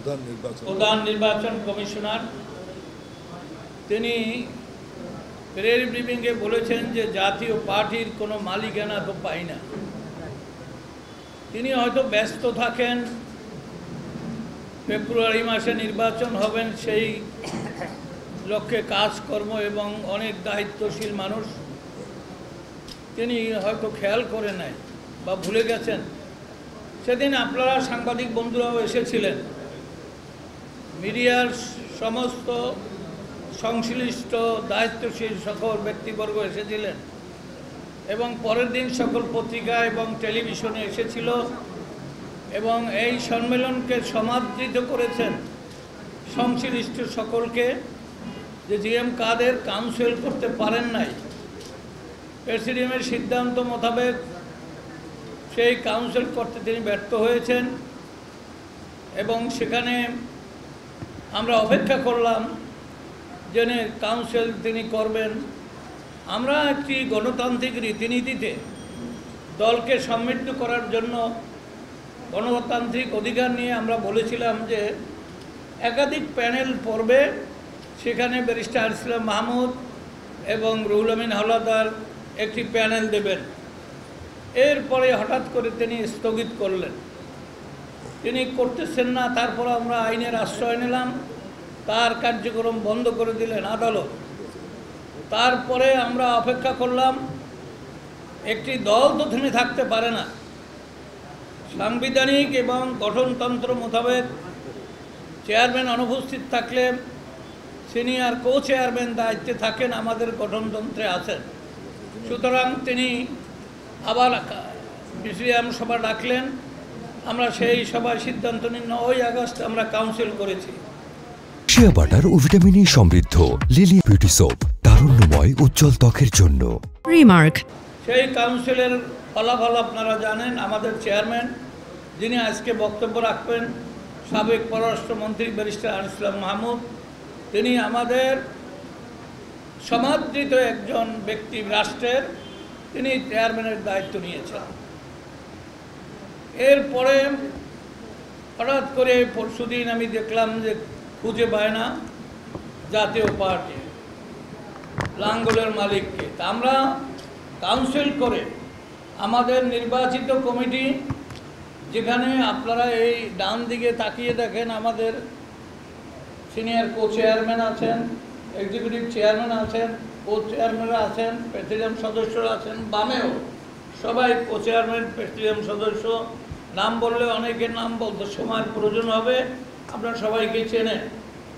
প্রধান নির্বাচন কমিশনার তিনি প্রেস ব্রিফিংয়ে বলেছেন যে জাতীয় পার্টির কোনো মালিকানা তো পাই না। তিনি হয়তো ব্যস্ত থাকেন, ফেব্রুয়ারি মাসে নির্বাচন হবেন সেই লক্ষ্যে কাজকর্ম এবং অনেক দায়িত্বশীল মানুষ, তিনি হয়তো খেয়াল করে নাই বা ভুলে গেছেন। সেদিন আপনারা সাংবাদিক বন্ধুরাও এসেছিলেন, মিডিয়ার সমস্ত সংশ্লিষ্ট দায়িত্বশীল সকল ব্যক্তিবর্গ এসেছিলেন এবং পরের দিন সকল পত্রিকা এবং টেলিভিশনে এসেছিল এবং এই সম্মেলনকে সমাদৃত করেছেন সংশ্লিষ্ট সকলকে যে জিএম কাদের কাউন্সিল করতে পারেন নাই। প্রেসিডিয়ামের সিদ্ধান্ত মোতাবেক সেই কাউন্সিল করতে তিনি ব্যর্থ হয়েছেন এবং সেখানে আমরা অপেক্ষা করলাম যে কাউন্সিল তিনি করবেন। আমরা একটি গণতান্ত্রিক রীতিনীতিতে দলকে সমৃদ্ধ করার জন্য গণতান্ত্রিক অধিকার নিয়ে আমরা বলেছিলাম যে একাধিক প্যানেল পড়বে, সেখানে ব্যারিস্টার ইসলাম মাহমুদ এবং রুহুল আমিন হাওলাদার একটি প্যানেল দেবেন। এরপরে হঠাৎ করে তিনি স্থগিত করলেন, তিনি করতেছেন না। তারপর আমরা আইনের আশ্রয় নিলাম, তার কার্যক্রম বন্ধ করে দিলেন আদালত। তারপরে আমরা অপেক্ষা করলাম, একটি দল তো থেমে থাকতে পারে না। সাংবিধানিক এবং গঠনতন্ত্র মোতাবেক চেয়ারম্যান অনুপস্থিত থাকলে সিনিয়র কো চেয়ারম্যান দায়িত্বে থাকেন, আমাদের গঠনতন্ত্রে আছেন। সুতরাং তিনি আবার প্রেসিডিয়াম সভা ডাকলেন, আমরা সেই সভায় সিদ্ধান্ত নিই 9 আগস্ট আমরা কাউন্সিল করেছি। শিয়া বাটার ও ভিটামিন সমৃদ্ধ লিলি বিউটি সোপ, তারুণ্যময় উজ্জ্বল ত্বকের জন্য। রিমার্ক, সেই কাউন্সিলের ফলাফল আপনারা জানেন। আমাদের চেয়ারম্যান যিনি আজকে বক্তব্য রাখবেন, সাবেক পররাষ্ট্রমন্ত্রী ব্যারিস্টার ইসলাম মাহমুদ, তিনি আমাদের সমাদৃত একজন ব্যক্তি, রাষ্ট্রের তিনি চেয়ারম্যানের দায়িত্ব নিয়েছেন। এরপরে হঠাৎ করে পরশুদিন আমি দেখলাম যে খুঁজে পায় না জাতীয় পার্টি লাঙ্গলের মালিককে। তা আমরা কাউন্সিল করে আমাদের নির্বাচিত কমিটি, যেখানে আপনারা এই ডান দিকে তাকিয়ে দেখেন, আমাদের সিনিয়র কো চেয়ারম্যান আছেন, এক্সিকিউটিভ চেয়ারম্যান আছেন, কো চেয়ারম্যানরা আছেন, প্রেসিডিয়াম সদস্যরা আছেন, বামেও সবাই কো চেয়ারম্যান প্রেসিডিয়াম সদস্য। নাম বললে অনেকের নাম বলতে সময়ের প্রয়োজন হবে, আপনারা সবাইকে চেনেন।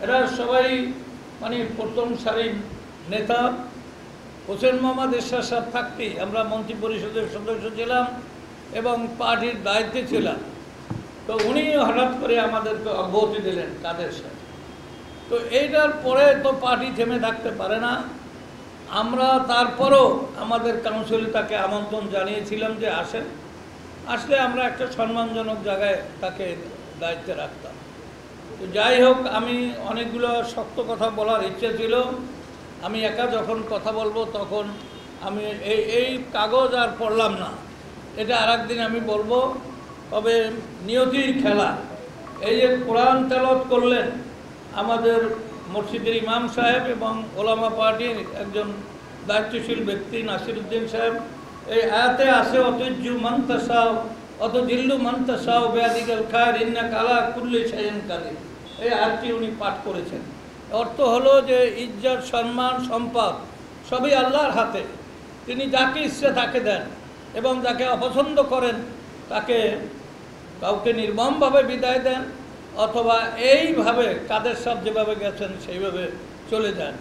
এরা সবাই মানে প্রথম সারির নেতা। হোসেন মোহাম্মদ এরশাদ থাকতেই আমরা মন্ত্রী পরিষদের সদস্য ছিলাম এবং পার্টির দায়িত্বে ছিলাম। তো উনি হঠাৎ করে আমাদেরকে অব্যাহতি দিলেন কাদের সাথে। তো এইটার পরে তো পার্টি থেমে থাকতে পারে না। আমরা তারপরও আমাদের কাউন্সিলে তাকে আমন্ত্রণ জানিয়েছিলাম যে আসেন, আসলে আমরা একটা সম্মানজনক জায়গায় তাকে দায়িত্বে রাখতাম। তো যাই হোক, আমি অনেকগুলো শক্ত কথা বলার ইচ্ছে ছিল। আমি একা যখন কথা বলবো তখন আমি এই কাগজ আর পড়লাম না, এটা আরেকদিন আমি বলবো। তবে নিয়তির খেলা, এই যে কোরআন তেলাওয়াত করলেন আমাদের মসজিদের ইমাম সাহেব এবং ওলামা পার্টির একজন দায়িত্বশীল ব্যক্তি নাসিরউদ্দিন সাহেব, এই আয়াতে আছে অতুজ্জু মন্তাসাও অত জিল্লু মন্তাসাও বেয়াদিকাল খায়ের ইন্নাকা আলা কুল্লি শাইইন কাদির, এই আয়াতটি উনি পাঠ করেছেন। অর্থ হলো যে ইজ্জত, সম্মান, সম্পদ সবই আল্লাহর হাতে। তিনি যাকে ইচ্ছে তাকে দেন এবং যাকে অপছন্দ করেন তাকে কাউকে নির্মমভাবে বিদায় দেন, অথবা এইভাবে কাদের সব যেভাবে গেছেন সেইভাবে চলে যান।